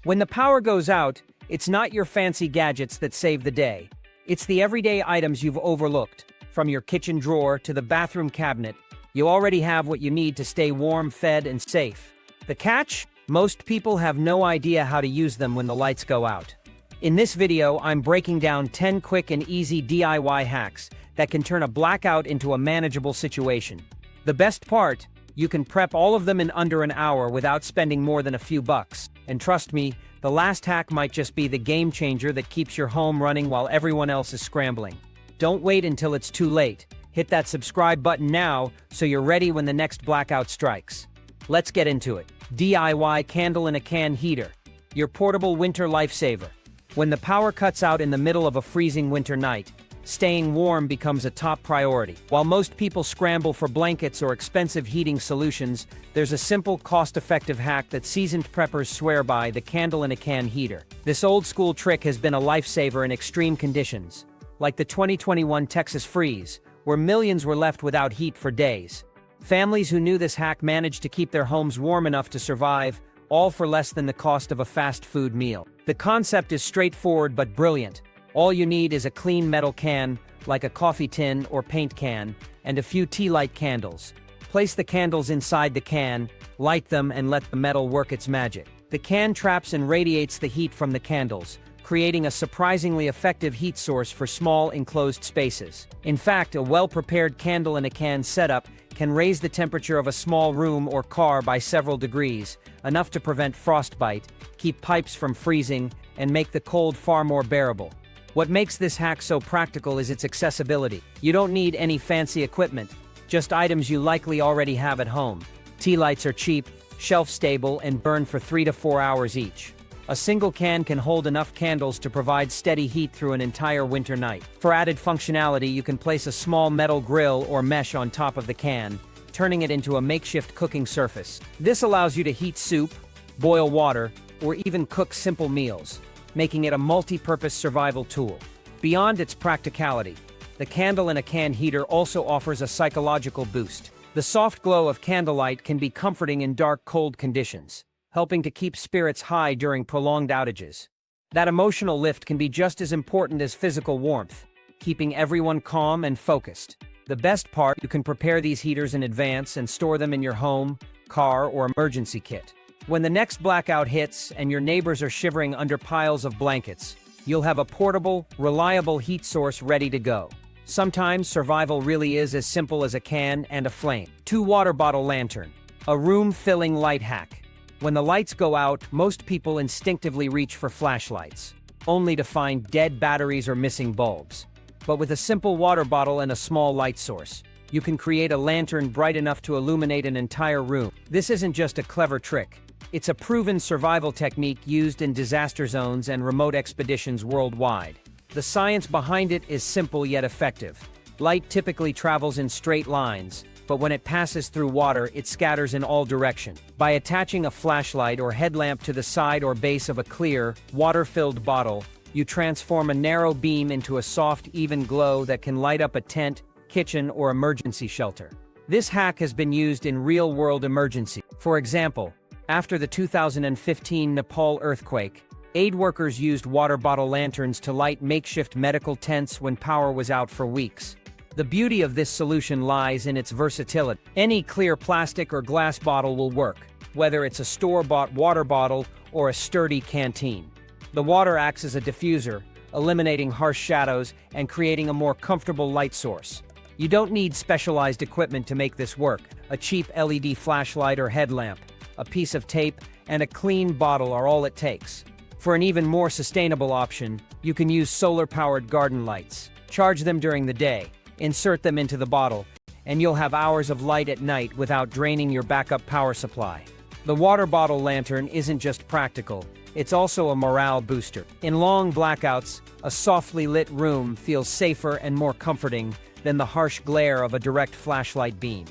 When the power goes out, it's not your fancy gadgets that save the day. It's the everyday items you've overlooked. From your kitchen drawer to the bathroom cabinet, you already have what you need to stay warm, fed, and safe. The catch? Most people have no idea how to use them when the lights go out. In this video, I'm breaking down 10 quick and easy DIY hacks that can turn a blackout into a manageable situation. The best part? You can prep all of them in under an hour without spending more than a few bucks. And trust me, the last hack might just be the game changer that keeps your home running while everyone else is scrambling. Don't wait until it's too late. Hit that subscribe button now so you're ready when the next blackout strikes. Let's get into it. DIY candle in a can heater. Your portable winter lifesaver. When the power cuts out in the middle of a freezing winter night, staying warm becomes a top priority. While most people scramble for blankets or expensive heating solutions, there's a simple, cost-effective hack that seasoned preppers swear by: the candle in a can heater. This old-school trick has been a lifesaver in extreme conditions, like the 2021 Texas freeze, where millions were left without heat for days. Families who knew this hack managed to keep their homes warm enough to survive, all for less than the cost of a fast food meal. The concept is straightforward but brilliant. All you need is a clean metal can, like a coffee tin or paint can, and a few tea light candles. Place the candles inside the can, light them, and let the metal work its magic. The can traps and radiates the heat from the candles, creating a surprisingly effective heat source for small enclosed spaces. In fact, a well-prepared candle in a can setup can raise the temperature of a small room or car by several degrees, enough to prevent frostbite, keep pipes from freezing, and make the cold far more bearable. What makes this hack so practical is its accessibility. You don't need any fancy equipment, just items you likely already have at home. Tea lights are cheap, shelf-stable, and burn for 3 to 4 hours each. A single can can hold enough candles to provide steady heat through an entire winter night. For added functionality, you can place a small metal grill or mesh on top of the can, turning it into a makeshift cooking surface. This allows you to heat soup, boil water, or even cook simple meals, making it a multi-purpose survival tool. Beyond its practicality, the candle in a can heater also offers a psychological boost. The soft glow of candlelight can be comforting in dark, cold conditions, helping to keep spirits high during prolonged outages. That emotional lift can be just as important as physical warmth, keeping everyone calm and focused. The best part, you can prepare these heaters in advance and store them in your home, car, or emergency kit. When the next blackout hits and your neighbors are shivering under piles of blankets, you'll have a portable, reliable heat source ready to go. Sometimes survival really is as simple as a can and a flame. 2 water bottle lantern. A room-filling light hack. When the lights go out, most people instinctively reach for flashlights, only to find dead batteries or missing bulbs. But with a simple water bottle and a small light source, you can create a lantern bright enough to illuminate an entire room. This isn't just a clever trick. It's a proven survival technique used in disaster zones and remote expeditions worldwide. The science behind it is simple yet effective. Light typically travels in straight lines, but when it passes through water, it scatters in all directions. By attaching a flashlight or headlamp to the side or base of a clear, water-filled bottle, you transform a narrow beam into a soft, even glow that can light up a tent, kitchen, or emergency shelter. This hack has been used in real-world emergencies. For example, after the 2015 Nepal earthquake, aid workers used water bottle lanterns to light makeshift medical tents when power was out for weeks. The beauty of this solution lies in its versatility. Any clear plastic or glass bottle will work, whether it's a store-bought water bottle or a sturdy canteen. The water acts as a diffuser, eliminating harsh shadows and creating a more comfortable light source. You don't need specialized equipment to make this work. A cheap LED flashlight or headlamp, a piece of tape, and a clean bottle are all it takes. For an even more sustainable option, you can use solar-powered garden lights. Charge them during the day, insert them into the bottle, and you'll have hours of light at night without draining your backup power supply. The water bottle lantern isn't just practical, it's also a morale booster. In long blackouts, a softly lit room feels safer and more comforting than the harsh glare of a direct flashlight beam.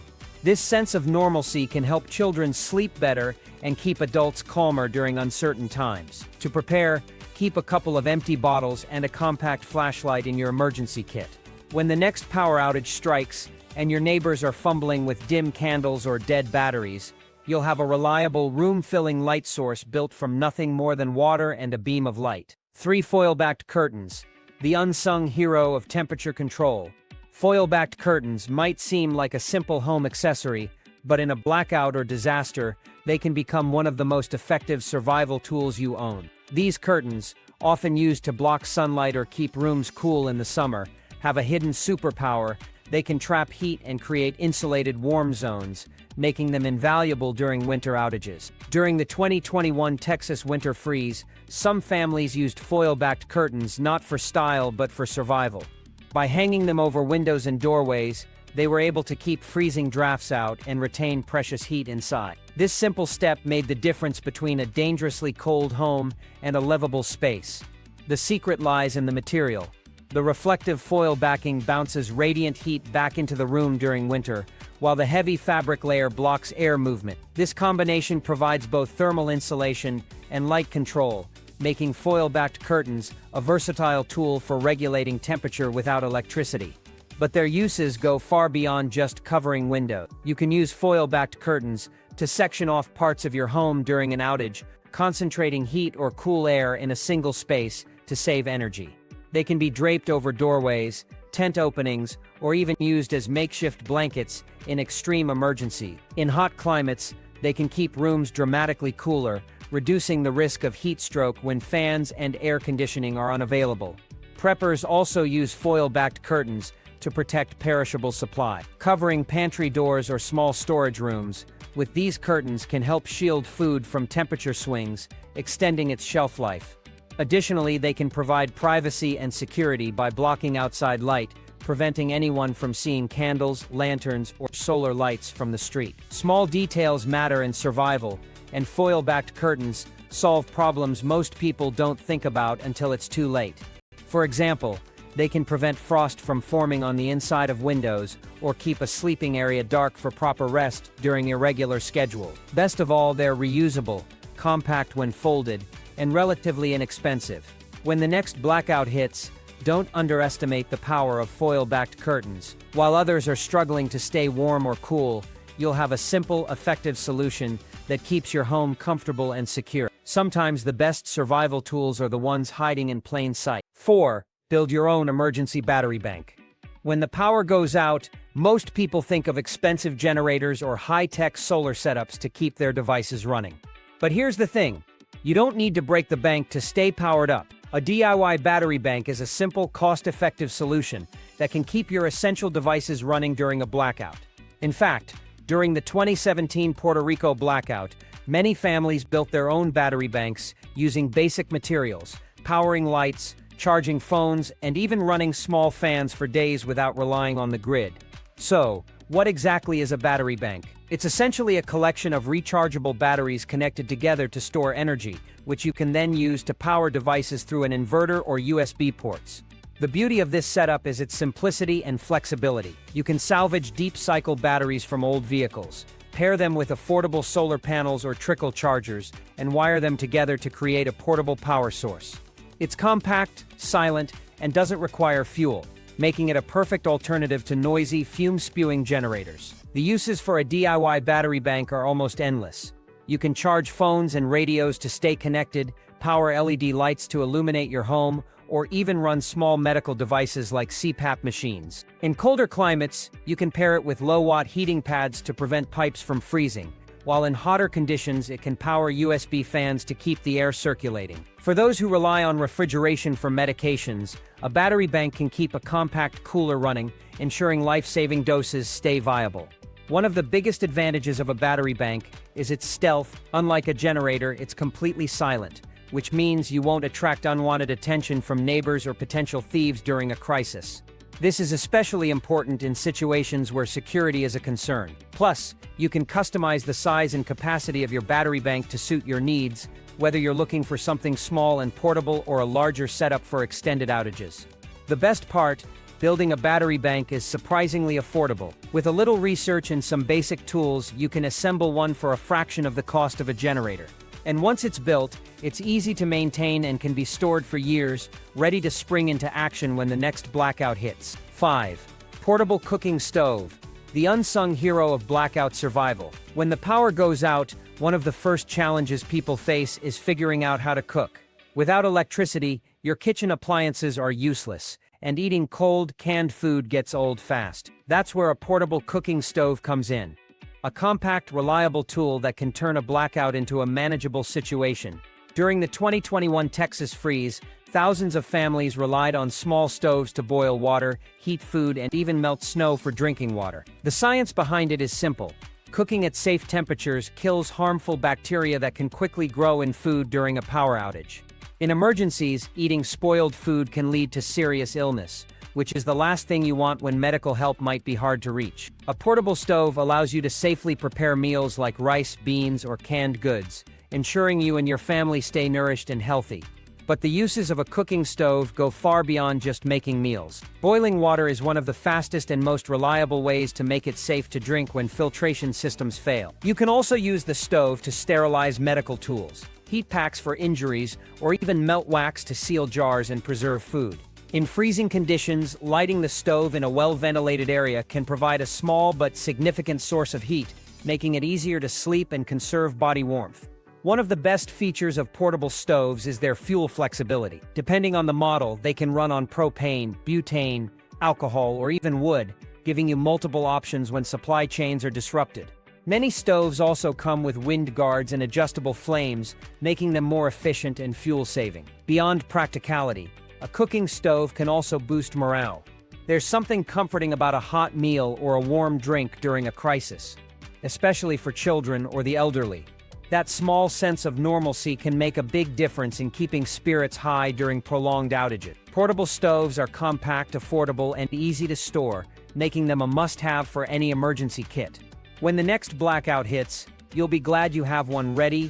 This sense of normalcy can help children sleep better and keep adults calmer during uncertain times. To prepare, keep a couple of empty bottles and a compact flashlight in your emergency kit. When the next power outage strikes, and your neighbors are fumbling with dim candles or dead batteries, you'll have a reliable room-filling light source built from nothing more than water and a beam of light. 3. Foil-backed curtains, the unsung hero of temperature control. Foil-backed curtains might seem like a simple home accessory, but in a blackout or disaster, they can become one of the most effective survival tools you own. These curtains, often used to block sunlight or keep rooms cool in the summer, have a hidden superpower. They can trap heat and create insulated warm zones, making them invaluable during winter outages. During the 2021 Texas winter freeze, some families used foil-backed curtains not for style but for survival. By hanging them over windows and doorways, they were able to keep freezing drafts out and retain precious heat inside. This simple step made the difference between a dangerously cold home and a livable space. The secret lies in the material. The reflective foil backing bounces radiant heat back into the room during winter, while the heavy fabric layer blocks air movement. This combination provides both thermal insulation and light control, making foil-backed curtains a versatile tool for regulating temperature without electricity. But their uses go far beyond just covering windows. You can use foil-backed curtains to section off parts of your home during an outage, concentrating heat or cool air in a single space to save energy. They can be draped over doorways, tent openings, or even used as makeshift blankets in extreme emergency. In hot climates, they can keep rooms dramatically cooler, reducing the risk of heat stroke when fans and air conditioning are unavailable. Preppers also use foil-backed curtains to protect perishable supply. Covering pantry doors or small storage rooms with these curtains can help shield food from temperature swings, extending its shelf life. Additionally, they can provide privacy and security by blocking outside light, preventing anyone from seeing candles, lanterns, or solar lights from the street. Small details matter in survival, and foil-backed curtains solve problems most people don't think about until it's too late. For example, they can prevent frost from forming on the inside of windows or keep a sleeping area dark for proper rest during irregular schedules. Best of all, they're reusable, compact when folded, and relatively inexpensive. When the next blackout hits, don't underestimate the power of foil-backed curtains. While others are struggling to stay warm or cool, you'll have a simple, effective solution that keeps your home comfortable and secure. Sometimes the best survival tools are the ones hiding in plain sight. 4. Build your own emergency battery bank. When the power goes out, most people think of expensive generators or high-tech solar setups to keep their devices running. But here's the thing. You don't need to break the bank to stay powered up. A DIY battery bank is a simple, cost-effective solution that can keep your essential devices running during a blackout. In fact, during the 2017 Puerto Rico blackout, many families built their own battery banks using basic materials, powering lights, charging phones, and even running small fans for days without relying on the grid. So, what exactly is a battery bank? It's essentially a collection of rechargeable batteries connected together to store energy, which you can then use to power devices through an inverter or USB ports. The beauty of this setup is its simplicity and flexibility. You can salvage deep-cycle batteries from old vehicles, pair them with affordable solar panels or trickle chargers, and wire them together to create a portable power source. It's compact, silent, and doesn't require fuel, making it a perfect alternative to noisy, fume-spewing generators. The uses for a DIY battery bank are almost endless. You can charge phones and radios to stay connected, power LED lights to illuminate your home, or even run small medical devices like CPAP machines. In colder climates, you can pair it with low-watt heating pads to prevent pipes from freezing, while in hotter conditions it can power USB fans to keep the air circulating. For those who rely on refrigeration for medications, a battery bank can keep a compact cooler running, ensuring life-saving doses stay viable. One of the biggest advantages of a battery bank is its stealth. Unlike a generator, it's completely silent, which means you won't attract unwanted attention from neighbors or potential thieves during a crisis. This is especially important in situations where security is a concern. Plus, you can customize the size and capacity of your battery bank to suit your needs, whether you're looking for something small and portable or a larger setup for extended outages. The best part, building a battery bank is surprisingly affordable. With a little research and some basic tools, you can assemble one for a fraction of the cost of a generator. And once it's built, it's easy to maintain and can be stored for years, ready to spring into action when the next blackout hits. 5. Portable cooking stove. the unsung hero of blackout survival. When the power goes out, one of the first challenges people face is figuring out how to cook. Without electricity, your kitchen appliances are useless, and eating cold, canned food gets old fast. That's where a portable cooking stove comes in. A compact, reliable tool that can turn a blackout into a manageable situation. During the 2021 Texas freeze, thousands of families relied on small stoves to boil water, heat food, and even melt snow for drinking water. The science behind it is simple. Cooking at safe temperatures kills harmful bacteria that can quickly grow in food during a power outage. In emergencies, eating spoiled food can lead to serious illness, which is the last thing you want when medical help might be hard to reach. A portable stove allows you to safely prepare meals like rice, beans, or canned goods, ensuring you and your family stay nourished and healthy. But the uses of a cooking stove go far beyond just making meals. Boiling water is one of the fastest and most reliable ways to make it safe to drink when filtration systems fail. You can also use the stove to sterilize medical tools, heat packs for injuries, or even melt wax to seal jars and preserve food. In freezing conditions, lighting the stove in a well-ventilated area can provide a small but significant source of heat, making it easier to sleep and conserve body warmth. One of the best features of portable stoves is their fuel flexibility. Depending on the model, they can run on propane, butane, alcohol, or even wood, giving you multiple options when supply chains are disrupted. Many stoves also come with wind guards and adjustable flames, making them more efficient and fuel-saving. Beyond practicality, a cooking stove can also boost morale. There's something comforting about a hot meal or a warm drink during a crisis, especially for children or the elderly. That small sense of normalcy can make a big difference in keeping spirits high during prolonged outages. Portable stoves are compact, affordable, and easy to store, making them a must-have for any emergency kit. When the next blackout hits, you'll be glad you have one ready.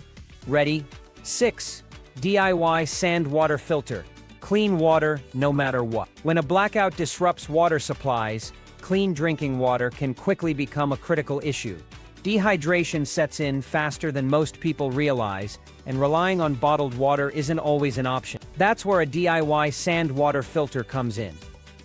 6. DIY sand water filter. Clean water no matter what. When a blackout disrupts water supplies, clean drinking water can quickly become a critical issue. Dehydration sets in faster than most people realize, and relying on bottled water isn't always an option. That's where a DIY sand water filter comes in.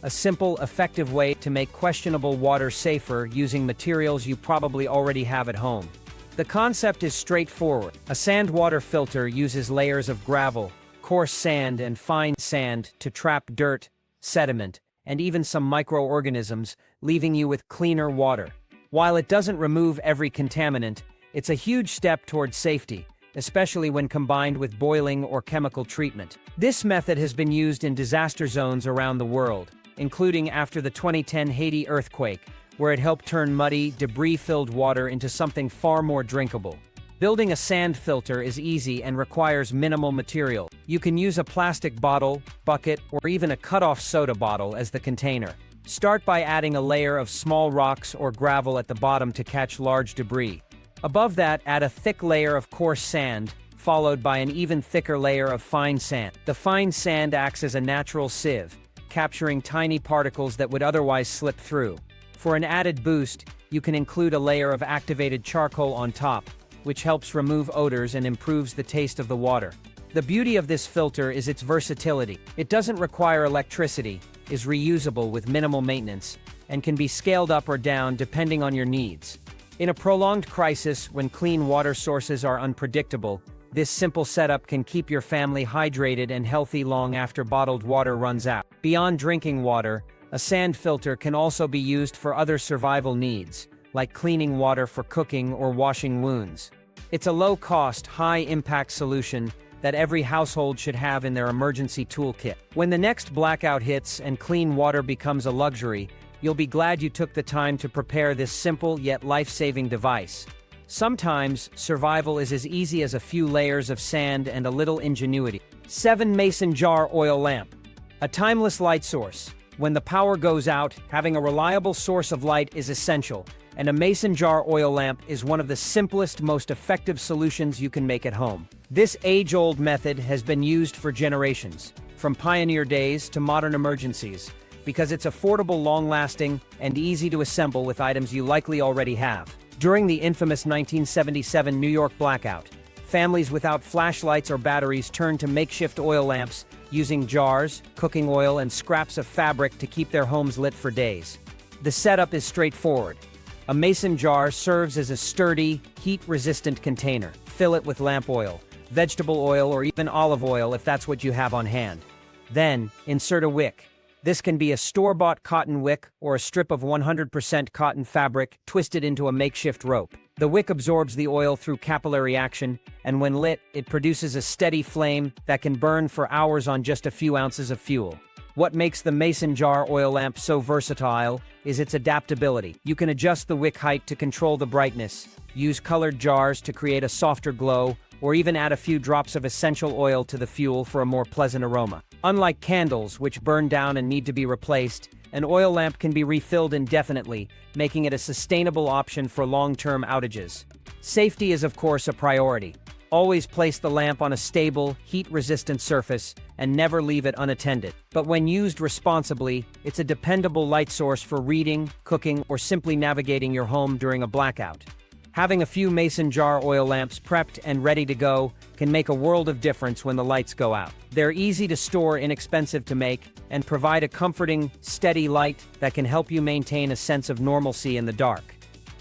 A simple, effective way to make questionable water safer using materials you probably already have at home. The concept is straightforward. A sand water filter uses layers of gravel, coarse sand, and fine sand to trap dirt, sediment, and even some microorganisms, leaving you with cleaner water. While it doesn't remove every contaminant, it's a huge step towards safety, especially when combined with boiling or chemical treatment. This method has been used in disaster zones around the world, including after the 2010 Haiti earthquake, where it helped turn muddy, debris-filled water into something far more drinkable. Building a sand filter is easy and requires minimal material. You can use a plastic bottle, bucket, or even a cut-off soda bottle as the container. Start by adding a layer of small rocks or gravel at the bottom to catch large debris. Above that, add a thick layer of coarse sand, followed by an even thicker layer of fine sand. The fine sand acts as a natural sieve, capturing tiny particles that would otherwise slip through. For an added boost, you can include a layer of activated charcoal on top, which helps remove odors and improves the taste of the water. The beauty of this filter is its versatility. It doesn't require electricity, is reusable with minimal maintenance, and can be scaled up or down depending on your needs. In a prolonged crisis, when clean water sources are unpredictable, this simple setup can keep your family hydrated and healthy long after bottled water runs out. Beyond drinking water, a sand filter can also be used for other survival needs, like cleaning water for cooking or washing wounds. It's a low-cost, high-impact solution that every household should have in their emergency toolkit. When the next blackout hits and clean water becomes a luxury, you'll be glad you took the time to prepare this simple yet life-saving device. Sometimes, survival is as easy as a few layers of sand and a little ingenuity. 7. Mason jar oil lamp. A timeless light source. When the power goes out, having a reliable source of light is essential, and a mason jar oil lamp is one of the simplest, most effective solutions you can make at home. This age-old method has been used for generations, from pioneer days to modern emergencies, because it's affordable, long-lasting, and easy to assemble with items you likely already have. During the infamous 1977 New York blackout, families without flashlights or batteries turned to makeshift oil lamps, using jars, cooking oil, and scraps of fabric to keep their homes lit for days. The setup is straightforward. A mason jar serves as a sturdy, heat-resistant container. Fill it with lamp oil, vegetable oil, or even olive oil if that's what you have on hand. Then, insert a wick. This can be a store-bought cotton wick or a strip of 100% cotton fabric twisted into a makeshift rope. The wick absorbs the oil through capillary action, and when lit, it produces a steady flame that can burn for hours on just a few ounces of fuel. What makes the mason jar oil lamp so versatile is its adaptability. You can adjust the wick height to control the brightness, use colored jars to create a softer glow, or even add a few drops of essential oil to the fuel for a more pleasant aroma. Unlike candles, which burn down and need to be replaced, an oil lamp can be refilled indefinitely, making it a sustainable option for long-term outages. Safety is, of course, a priority. Always place the lamp on a stable, heat-resistant surface and never leave it unattended. But when used responsibly, it's a dependable light source for reading, cooking, or simply navigating your home during a blackout. Having a few mason jar oil lamps prepped and ready to go can make a world of difference when the lights go out. They're easy to store, inexpensive to make, and provide a comforting, steady light that can help you maintain a sense of normalcy in the dark.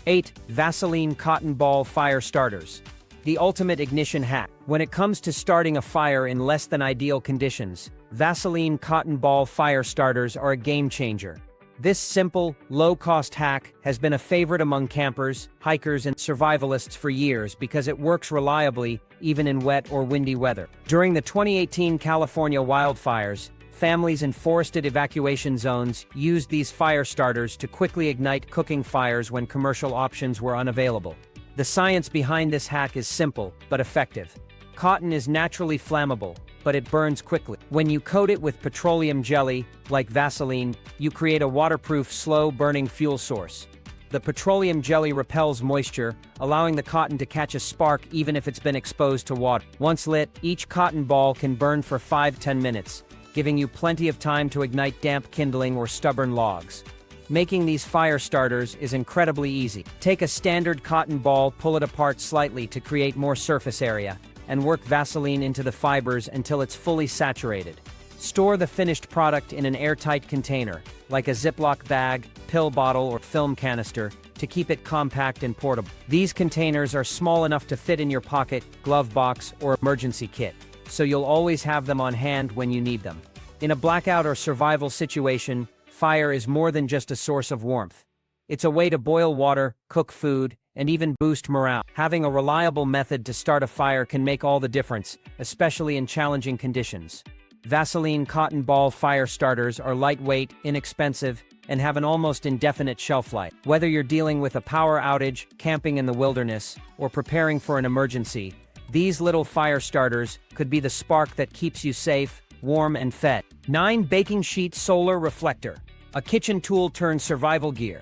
8. Vaseline Cotton Ball Fire Starters. The ultimate ignition hack. When it comes to starting a fire in less than ideal conditions, Vaseline Cotton Ball Fire Starters are a game changer. This simple, low-cost hack has been a favorite among campers, hikers, and survivalists for years because it works reliably even in wet or windy weather. During the 2018 California wildfires, families in forested evacuation zones used these fire starters to quickly ignite cooking fires when commercial options were unavailable. The science behind this hack is simple but effective. Cotton is naturally flammable, but it burns quickly. When you coat it with petroleum jelly, like Vaseline, you create a waterproof, slow-burning fuel source. The petroleum jelly repels moisture, allowing the cotton to catch a spark even if it's been exposed to water. Once lit, each cotton ball can burn for 5–10 minutes, giving you plenty of time to ignite damp kindling or stubborn logs. Making these fire starters is incredibly easy. Take a standard cotton ball, pull it apart slightly to create more surface area, and work Vaseline into the fibers until it's fully saturated. Store the finished product in an airtight container, like a Ziploc bag, pill bottle, or film canister, to keep it compact and portable. These containers are small enough to fit in your pocket, glove box, or emergency kit, so you'll always have them on hand when you need them. In a blackout or survival situation, fire is more than just a source of warmth. It's a way to boil water, cook food, and even boost morale. Having a reliable method to start a fire can make all the difference, especially in challenging conditions. Vaseline Cotton Ball Fire Starters are lightweight, inexpensive, and have an almost indefinite shelf life. Whether you're dealing with a power outage, camping in the wilderness, or preparing for an emergency, these little fire starters could be the spark that keeps you safe, warm, and fed. 9. Baking Sheet Solar Reflector. A kitchen tool turned survival gear.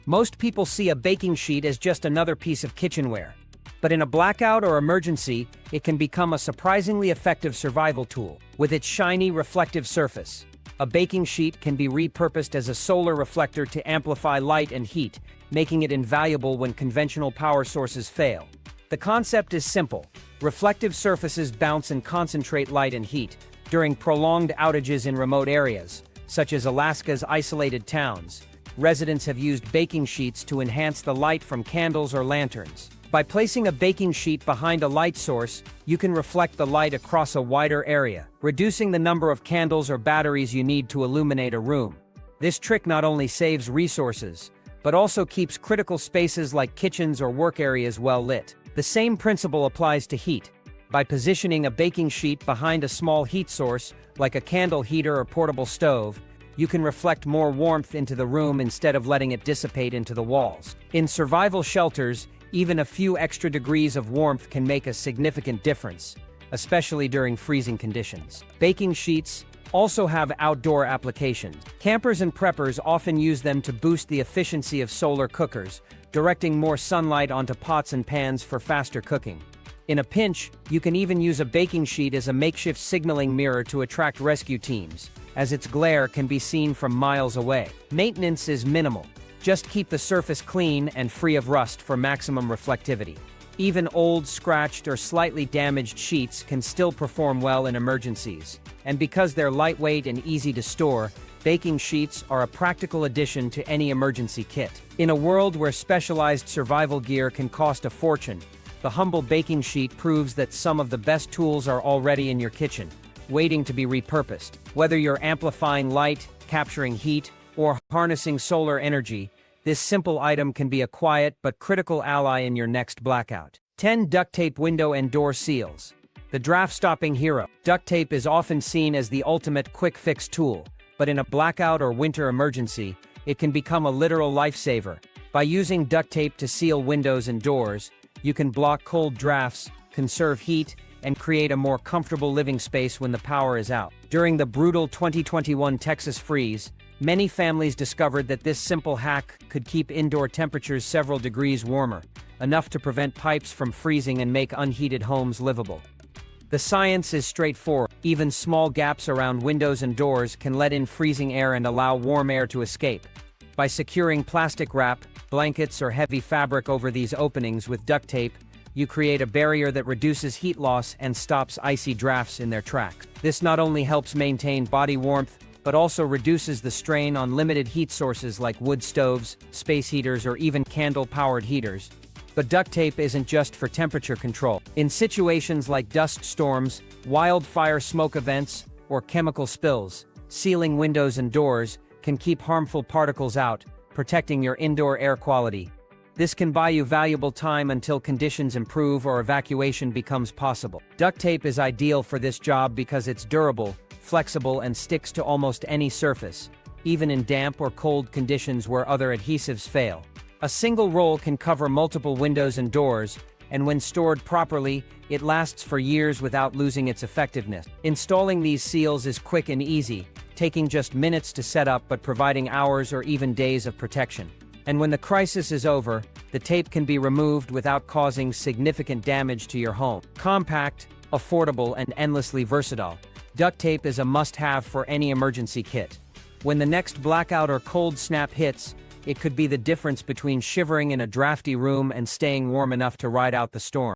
Most people see a baking sheet as just another piece of kitchenware. But in a blackout or emergency, it can become a surprisingly effective survival tool. With its shiny, reflective surface, a baking sheet can be repurposed as a solar reflector to amplify light and heat, making it invaluable when conventional power sources fail. The concept is simple. Reflective surfaces bounce and concentrate light and heat during prolonged outages in remote areas, such as Alaska's isolated towns. Residents have used baking sheets to enhance the light from candles or lanterns. By placing a baking sheet behind a light source, you can reflect the light across a wider area, reducing the number of candles or batteries you need to illuminate a room. This trick not only saves resources, but also keeps critical spaces like kitchens or work areas well lit. The same principle applies to heat. By positioning a baking sheet behind a small heat source, like a candle heater or portable stove, you can reflect more warmth into the room instead of letting it dissipate into the walls. In survival shelters, even a few extra degrees of warmth can make a significant difference, especially during freezing conditions. Baking sheets also have outdoor applications. Campers and preppers often use them to boost the efficiency of solar cookers, directing more sunlight onto pots and pans for faster cooking. In a pinch, you can even use a baking sheet as a makeshift signaling mirror to attract rescue teams, as its glare can be seen from miles away. Maintenance is minimal. Just keep the surface clean and free of rust for maximum reflectivity. Even old, scratched, or slightly damaged sheets can still perform well in emergencies. And because they're lightweight and easy to store, baking sheets are a practical addition to any emergency kit. In a world where specialized survival gear can cost a fortune, the humble baking sheet proves that some of the best tools are already in your kitchen, waiting to be repurposed. Whether you're amplifying light, capturing heat, or harnessing solar energy, this simple item can be a quiet but critical ally in your next blackout. 10 Duct tape window and door seals. The draft-stopping hero. Duct tape is often seen as the ultimate quick-fix tool, but in a blackout or winter emergency, it can become a literal lifesaver. By using duct tape to seal windows and doors, you can block cold drafts, conserve heat, and create a more comfortable living space when the power is out. During the brutal 2021 Texas freeze, many families discovered that this simple hack could keep indoor temperatures several degrees warmer, enough to prevent pipes from freezing and make unheated homes livable. The science is straightforward. Even small gaps around windows and doors can let in freezing air and allow warm air to escape. By securing plastic wrap, blankets, or heavy fabric over these openings with duct tape, you create a barrier that reduces heat loss and stops icy drafts in their tracks. This not only helps maintain body warmth, but also reduces the strain on limited heat sources like wood stoves, space heaters, or even candle-powered heaters. But duct tape isn't just for temperature control. In situations like dust storms, wildfire smoke events, or chemical spills, sealing windows and doors can keep harmful particles out, protecting your indoor air quality. This can buy you valuable time until conditions improve or evacuation becomes possible. Duct tape is ideal for this job because it's durable, flexible, and sticks to almost any surface, even in damp or cold conditions where other adhesives fail. A single roll can cover multiple windows and doors, and when stored properly, it lasts for years without losing its effectiveness. Installing these seals is quick and easy, taking just minutes to set up but providing hours or even days of protection. And when the crisis is over, the tape can be removed without causing significant damage to your home. Compact, affordable, and endlessly versatile, duct tape is a must-have for any emergency kit. When the next blackout or cold snap hits, it could be the difference between shivering in a drafty room and staying warm enough to ride out the storm.